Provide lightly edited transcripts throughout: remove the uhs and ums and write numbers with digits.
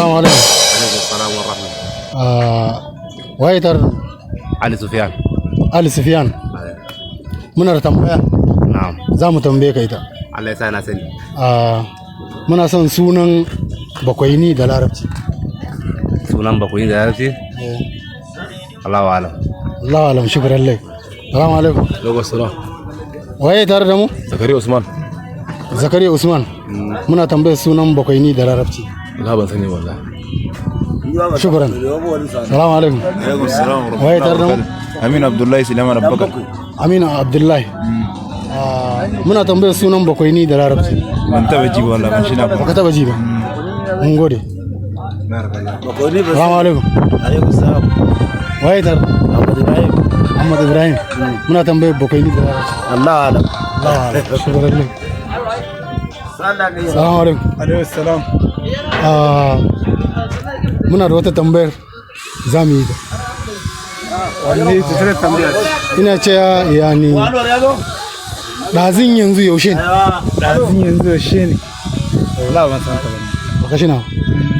Salamu alaikum. Alaikum salam wa rahmatullahi. Waye tar Ali Sufyan. Ali Sufyan. Muna da tambaya. Na'am. Za mu tambaye ka ita. Allah ya sa na sani. Muna son sunan bakwaini da larabci. Sunan bakwai da yarci? Allahu alam. Allahu alam, shukran lak. Salamu alaikum. Logo sura. Waye tare da mu? Zakari Usman. Zakariya Usman. Muna tambayar sunan bakwaini da larabci. Allah ban sani wallahi. Shukran. Salamu alaikum. Alaikum salam. Waye tare da mu? Amin Abdullahi Sulaiman Abubakar. Amina Abdullahi. Muna tambayar sunan bakwaini da larabci. Ban taba ji wallahi ban shi na ba. Baka taba ji ba. Mun gode. Salamu alaikum. Alaikum salam. Waye tare? Ahmad Ibrahim. Ahmad Ibrahim. Muna tambayar bakwaini da larabci. Allah alam. Allah alam. Shukran lak. Salamu alaikum. Alaikum salam. Muna da wata tambayar za mu yi ta. Ina ce yani ɗazin yanzu yaushe ne? Ɗazin yanzu yaushe ne? Wallahi ban san ta ba. Baka shi na?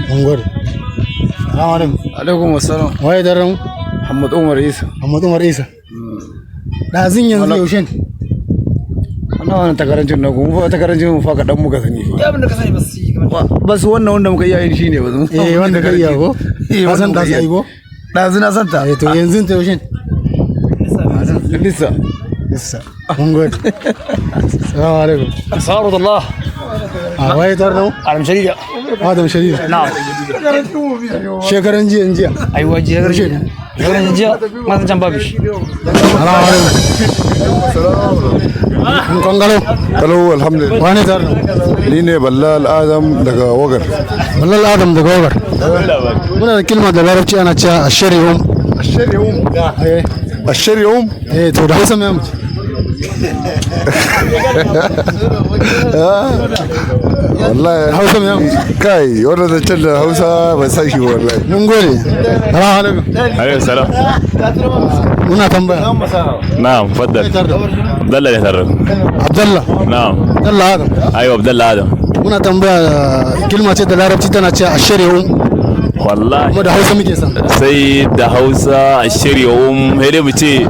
Mun gode. Salamu alaikum. Alaikum assalam. Waye daren mu? Muhammad Umar Isa. Muhammad Umar Isa. Ɗazin yanzu yaushe ne? Wannan takarancin na kuma takarancin mu fa kaɗan muka sani. Ya abin da ka sani ba su yi bas wannan wanda muka iya yin shine ba mu. Wanda ka iya ko? Ka san ɗazu ai ko? Ɗazu na san ta. To yanzu ta yaushe ne? Lissa. Lissa. Mun gode. Salamu alaikum. Sarudullah. Waye tare da mu? Adam Sharida. Adam Sharida. Na'am. Shekaran jiya. Aiwa jiya. Shekaran jiya mazan can babu shi. Salamu alaikum. Kun galo? Hello, alhamdulillah. Wani tare da mu? Ni ne Ballal Adam daga Wagar. Ballal Adam daga Wagar. Muna da kilma da larabci ana cewa ashari'um. Ashari'um. Ashari'um. To da Hausa mai amince. Wallahi Hausa mai amince. kai wannan zancen da Hausa ban san shi wallahi. Mun gode. Salamu alaikum. عليه السلام. Muna tambaya. نعم تفضل. عبد الله يترك. Abdullah. نعم. Abdullah Adam. ايوه عبد الله ادم. Muna tambaya kilma ce da larabci tana cewa ashari'um. والله Kuma da Hausa muke san. sai da Hausa shirya sai dai mu ce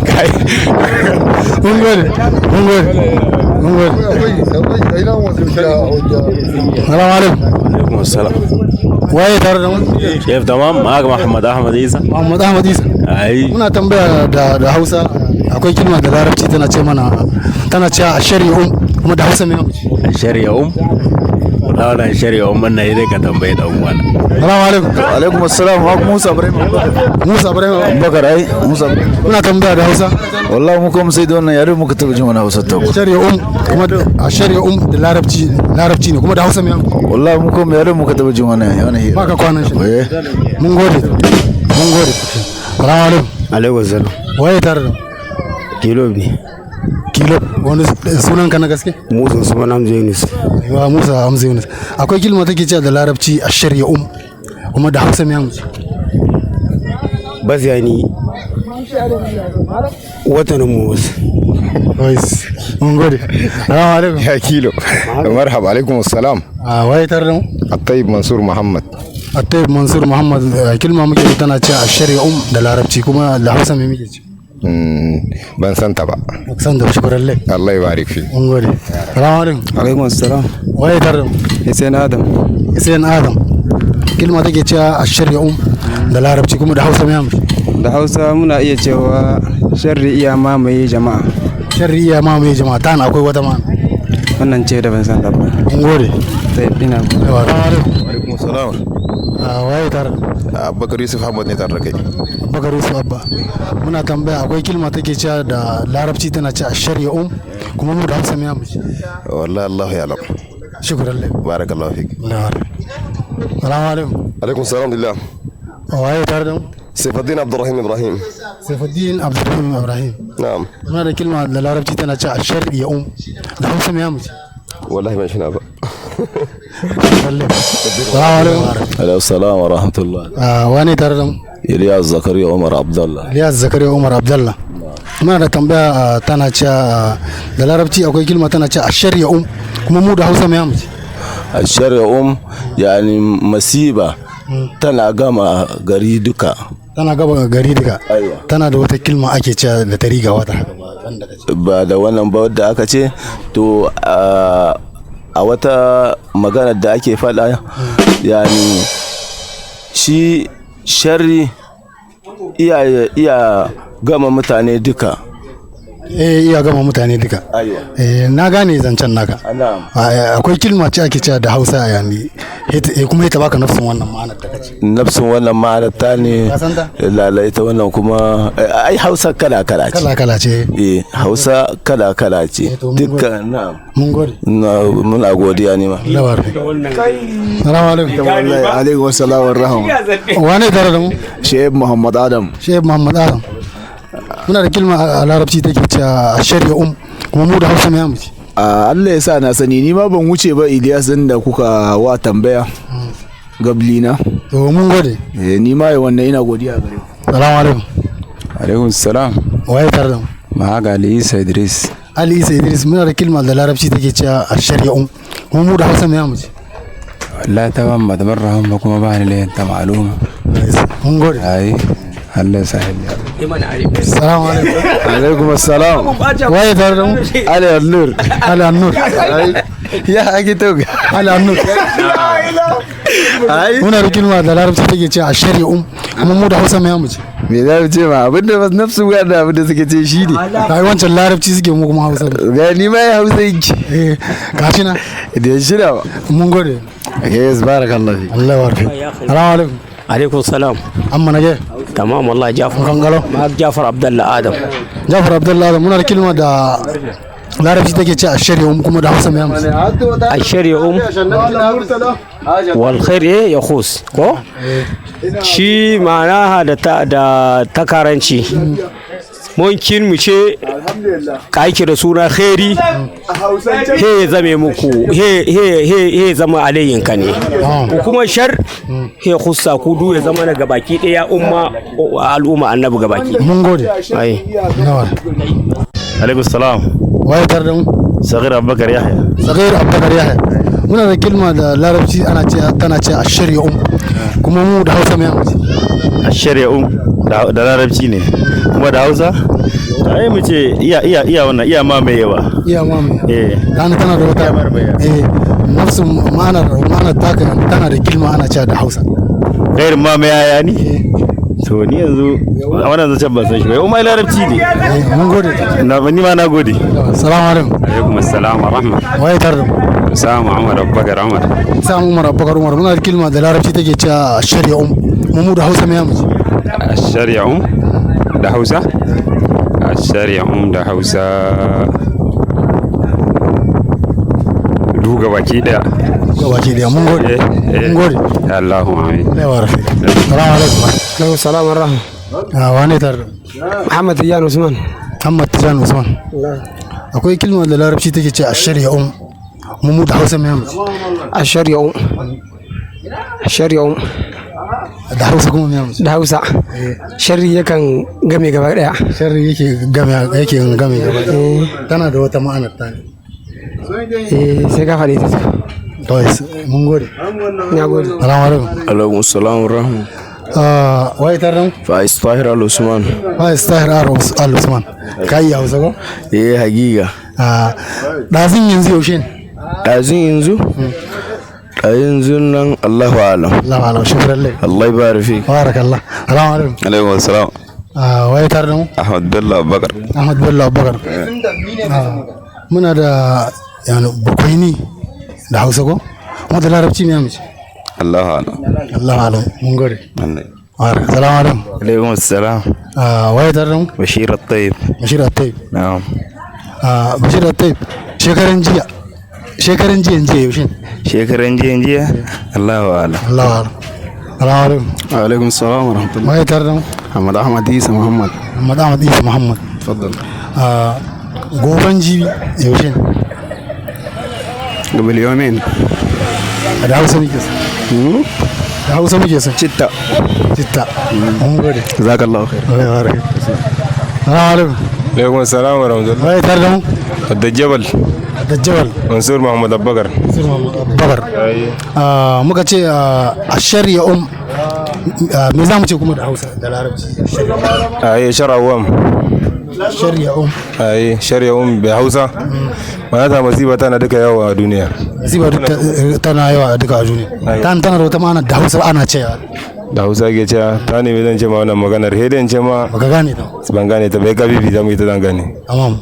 kai Mun gode. Mun gode. Mun gode. Salamu alaikum. عليكم السلام. Waye tare da mu? كيف تمام معك محمد احمد عيسى. Muhammad Ahmad Isa. اي Muna tambaya da Hausa akwai kilma da larabci tana ce mana tana cewa ashari'um kuma da Hausa mai amince. shirya والله wannan shirya wannan ne ka tambaye dan uwana. Salamu alaikum. Alaikum assalam. Wa Musa Ibrahim Abubakar. Musa Ibrahim. Abubakar ai Musa. Muna tambaya da Hausa. Wallahi mu kuma sai da wannan yare muka taba jin wannan Hausa ta ku. Shari'um kuma da shari'um da larabci ne kuma da Hausa mai amince. Wallahi mu kuma yare muka taba jin wannan hira. Baka kwanan shi. Eh. Mun gode. Mun gode. Salamu alaikum. Alaikum salam. Waye tare da mu? Kilo bi. Kilo wani sunan ka na gaske? Musa Usman Hamza Yunus. Wa Musa Hamza Yunus. Akwai kilma take cewa da larabci ashari'um kuma da Hausa mai amince. Bas yani watanin mu wasu. Mun gode. Salamu alaikum. Ya kilo. Marhaba alaikum assalam. Waye tare da mu? At-Tayyib Mansur Muhammad. At-Tayyib Mansur Muhammad. Kilma muke tana cewa ashari'um da larabci kuma da Hausa mai muke ce. Ban san ta ba. San da shukran lak. Allah ya barik fi. Mun gode. Salamu alaikum. Alaikum assalam. Waye tare da mu? Hussein Adam. Hussein Adam. Kilma take cewa ashari'um da larabci kuma da Hausa mai amince. Da Hausa muna iya cewa sharri iya mamaye jama'a. Sharri iya mamaye jama'a ta na akwai wata ma. Wannan ce da ban san da ba. Mun gode. Sai ina Alaikum assalam. Waye tare? Abubakar Yusuf Ahmad ne tare da kai. Bakar Yusuf Abba. Muna tambaya akwai kilma take cewa da larabci tana cewa ashari'um kuma mu da Hausa mai amince. Wallahi Allah ya alam. Shukran lak. Barakallahu fik. Salamu alaikum. Alaikum salam billah. Waye tare da mu? Saifuddin Abdurrahim Ibrahim. Saifuddin Abdurrahim Ibrahim. Na'am. Muna da kilma da larabci tana cewa ashari'um da Hausa mai amince. Wallahi ban shi na ba. Salamu alaikum. عليه السلام ورحمة الله. Wane tare da mu? إلياس زكريا عمر عبد الله. Ilyas Zakariya Umar Abdullah. Muna da tambaya tana cewa da larabci akwai kilma tana cewa ashari'um kuma mu da Hausa mai amince. الشر يعني مصيبة tana gama gari duka. Tana gaba gari duka. Aiwa. Tana da wata kilma ake cewa da ta riga wata haka wanda kace. Ba da wannan ba wadda aka ce to a wata magana da ake faɗa yani shi sharri iya gama mutane duka. Iya gama mutane duka. Na gane zancen naka. Akwai kilma ce ake cewa da Hausa yani kuma ita baka nafsin wannan ma'anar da kace. Nafsin wannan ma'anar ta ne lalai ita wannan kuma ai Hausa kala kala ce. Kala kala ce. Hausa kala kala ce. Dukkan na. Mun gode. Muna godiya ne ma. Lawar. Assalamu alaikum. Alaikum assalam wa rahmatullahi. Wane tare da mu? Sheikh Muhammad Adam. Sheikh Muhammad Adam. Muna da kilma a larabci take cewa shari'a kuma mu da Hausa mai amince. Allah ya sa na sani ni ma ban wuce ba Ilyas din da kuka wa tambaya gablina. To mun gode. Ni ma wannan ina godiya gare ku. Assalamu alaikum. Alaikum salam. Waye tare da mu? Mahaga Ali Isa Idris. Ali Isa Idris muna da kilma da larabci take cewa shari'a kuma mu da Hausa mai amince. Wallahi ta ban madamar rahama kuma ba ni layin ta ma'aluma. Mun gode. Ai Allah ya sahil. Assalamu alaikum. Alaikum assalam. Waye tare da mu? Ali Al-Nur. Ali An-Nur. Ya ake tauga. Ali An-Nur. Muna da kilma da larabci take cewa shari'a kuma mu da Hausa mai amince. Me za mu ce ma abinda ba nafsu ga da abinda suke ce shi ne. Kai wancan larabci suke mu kuma Hausa. Ga ni ma ya Hausa yake. Gashi na. Da shi da ba. Mun gode. Yes barakallahu. Allah ya warke. Assalamu alaikum. عليكم السلام. أما نجى. تمام والله جعفر. كنغلو. معك جعفر عبد الله آدم. جعفر عبد الله آدم. منا الكلمة دا لا رفيق تيجي تشا الشريعة كم دا حسام يامس. الشريعة والخير إيه يخوص. كو؟ شيء معناها دا تكارنشي. ممكن مشي كايك رسولنا خيري هي زمي مكو هي زمي عليين كني وكما شر هي خصا كودو زمانا غباكي ديا الأمة النبي غباكي منغودي أي نور عليكم السلام. واي تردم صغير أبو بكر يحيى. صغير أبو بكر يحيى. منا الكلمة لا ربشي أنا تنا الشريعة كم مو ده حسام يامس. الشريعة da larabci ne kuma da Hausa ai mu ce iya wannan iya mamayewa iya mamaye tana da wata nafsu ma'anar taka tana da kilma ana cewa da Hausa gairin mamaya ya ni to ni yanzu a wannan zancen ban san shi ba umma larabci ne mun gode ni ma na gode. Assalamu alaikum. Alaikum assalam wa rahmatullahi. Waye tare da mu? Usama Umar Abubakar Umar. Usama Umar Abubakar Umar muna da kilma da larabci take cewa shari'a mu da Hausa me ya muji الشريعة ده هوسة الشريعة ده هوسة دوغا وكيدا وكيدا mun gode Allahumma amin ne wa rafi assalamu alaikum alaikum salam wa rahma wane tar Muhammad Tijan Usman Muhammad Tijan Usman akwai kilma da larabci take ce ashari'a mu da Hausa me ya muji ashari'a da Hausa kuma me ya muji da Hausa sharri yakan game gaba daya sharri yake game gaba tana da wata ma'anar ta sai ka faɗi ta to mun gode ya gode assalamu alaikum alaikum assalam wa rahmatullahi waye taran Faiz Tahir Al-Usman Faiz Tahir Al-Usman kai ya Hausa ko hagiga dazin yanzu yaushe yanzu nan Allahu a'lam shukran lak Allah yabarik fik barakallah assalamu alaikum alaikum assalam waye tare da mu Ahmad Bello Abubakar muna da yani bukwaini da Hausa ko wanda larabci ne mace Allahu a'lam mun gode assalamu alaikum assalam waye tare da mu Bashir At-Tayyib na'am Bashir At-Tayyib shekaran jiya yaushe shekaran jiya Allahu a'lam assalamu alaikum salam wa rahmatullahi waye tare da mu Ahmad Isa Muhammad تفضل goban jibi yaushe قبل يومين da Hausa muke sa citta mun gode jazakallahu khair assalamu alaikum alaikum assalam wa rahmatullahi waye tare da mu الدجبل الدجبل منصور محمد أبو بكر babar muka ce ashar ya me za mu ce kuma da hausa da larabci أي شرع وام ashar ya أي شرع وام بهوسة معناتها مصيبة أنا دك يا دنيا ziba tana yawa duka a duniya tana da wata ma'ana da hausa ana cewa da hausa ke cewa ta ne zan ce ma wannan maganar hedin ce ma baka gane ta ban gane ta bai kabibi za mu yi ta zan gane tamam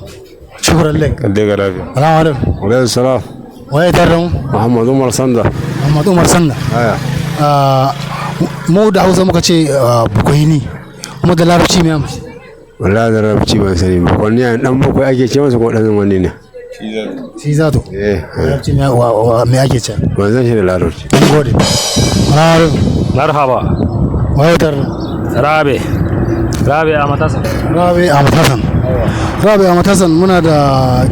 shukran lek kalle ga lafiya salamu alaikum alaikum salam waye tarran Muhammad Umar Sanda Muhammad Umar Sanda mu da hausa muka ce bukoyini kuma da larabci me amsa wallahi da rabci ban sani ba wani dan bakwai ake ce masa ko dan wani ne shi zato larabci me ake ce ban san shi da larabci mun gode marhaba waye tarran rabe a matasan rabi a matasan muna da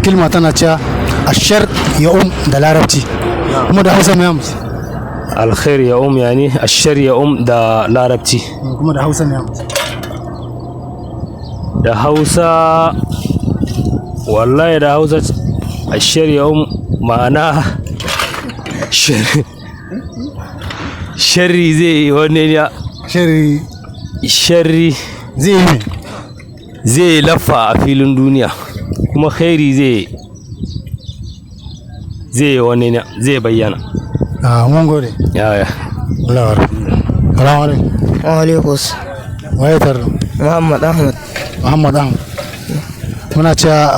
kilma tana cewa ashar ya da larabci kuma da hausa mai amsa alkhair ya yani ashar ya da larabci kuma da hausa mai amsa da hausa wallahi da hausa ashar ya ma'ana sharri zai yi wani ya sharri zai lafa a filin duniya kuma khairi zai wani ne zai bayyana mun gode ya lawar salamu alaikum wa alaikum waye tarra Muhammad Ahmad muna cewa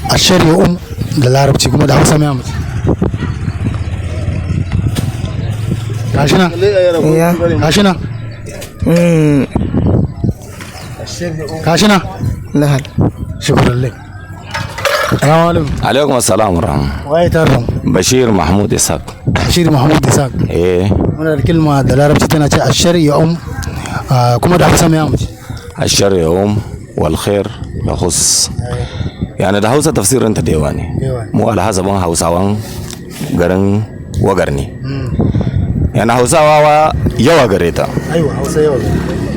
a shari'a da larabci kuma da hausa mai amsa kashina nahal shukran lek salamu alaikum alaikum assalam warahmatullahi waye tarra Bashir Mahmud Isaac muna da kilma da larabci tana ce ashari'a kuma da hausa mai amsa الشر والخير يخص يعني da hausa tafsirin ta da yawa ne mu alhazabin hausawan garin wagar ne yana hausawa yawa gare ta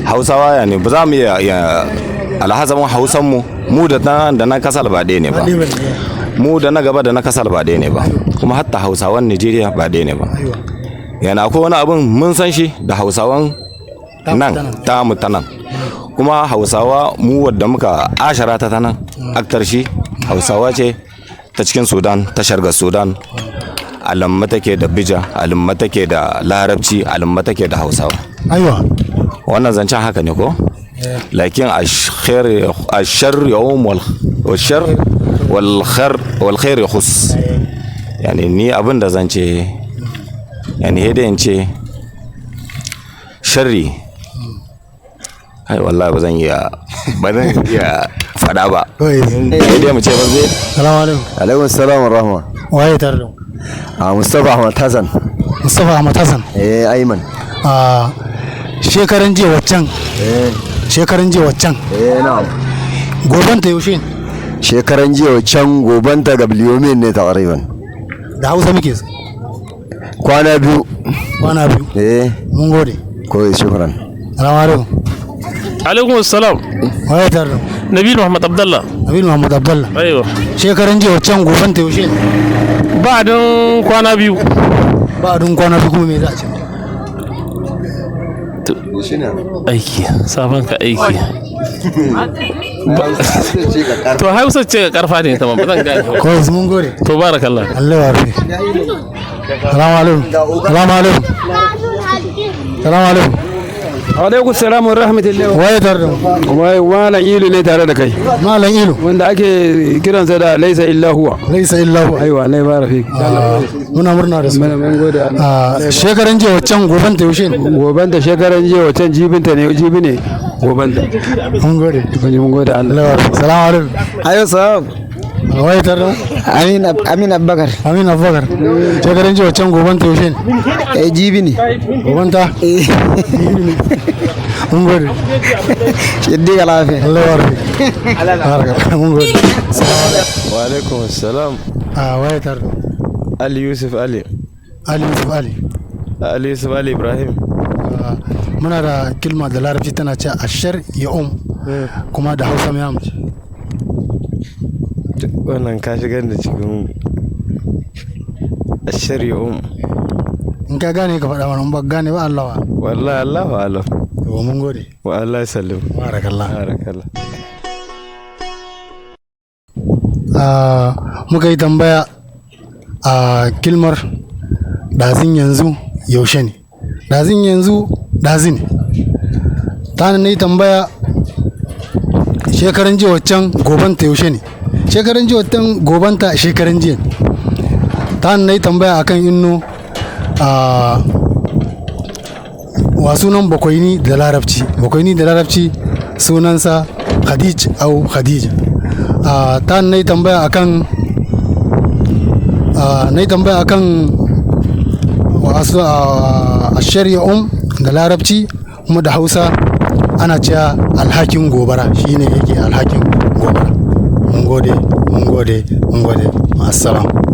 hausawa yani ba za mu iya alhazabin hausan mu da na kasal ba ɗaya ne ba mu da na gaba da na kasal ba ɗaya ne ba kuma hatta hausawan Najeriya ba ɗaya ne ba yana akwai wani abin mun san shi da hausawan nan ta nan kuma hausawa mu wadda muka ashara ta nan aktar shi hausawa ce ta cikin sudan ta sharga sudan alamma take da bija alamma take da larabci alamma take da hausawa aiwa wannan zancen haka ne ko lakin ashar yawm wal-shar wal-khair yakhus yani ni abin da zance yani hede in ce sharri ai wallahi ba zan iya fada ba dai mu ce ba zai salamu alaikum assalam wa rahma waye tarda Mustafa Ahmad Hassan Ayman shekaran jiya waccan na'am goban ta yaushe shekaran jiya waccan goban ta gabliyomin ne taqriban da hausa muke kwana biyu mun gode ko shukran salamu alaikum assalam waye tarda Nabil Muhammad Abdullah aiwa shekaran jiya waccan goban ta yaushe ba don kwana biyu kuma me za a ce aiki sabon ka aiki to hausa ce karfa ne ta ba zan gane ko mun gode to barakallah Allah ya rufe salamu alaikum alaikum salam wa rahmatullahi waye tarda wai malam ilu ne tare da kai malam ilu wanda ake kiransa da laisa illa huwa aiwa Allah ya bara fi muna murna da su mun gode shekaran jiya waccan goban ta yaushe goban ta shekaran jiya waccan jibi ne goban ta mun gode Allah salamu alaikum ayo salam waye tarda Amin Abubakar shekaran jiya waccan goban ta yaushe jibi ne goban ta mun gode shiddi ga lafiya Allah ya rufe mun gode wa alaikum assalam waye tarda Ali Yusuf Ali Ibrahim muna da kilma da larabci tana ce ashar ya kuma da hausa mai amci wannan ka shigar da cikin shari'a in ka gane ka faɗa mana, in ba gane ba Allah wa. wallahi Allahu alam. To mun gode. wa Allah sallim. Barakallah. Muka yi tambaya a kilmar ɗazin yanzu yaushe ne, ɗazin yanzu ɗazi ne. Ta na yi tambaya shekaran jiya waccan gobanta yaushe ne, shekaran jiya waccan gobanta shekaran jiya. Ta na yi tambaya akan inno wa sunan bakwaini da larabci. Bakwaini da larabci sunansa Khadij au Khadija. Ta na yi tambaya akan shari'a da larabci kuma da Hausa ana cewa alhakin gobara, shine yake alhakin gobara. Mun gode, mun gode, mun gode. Assalam.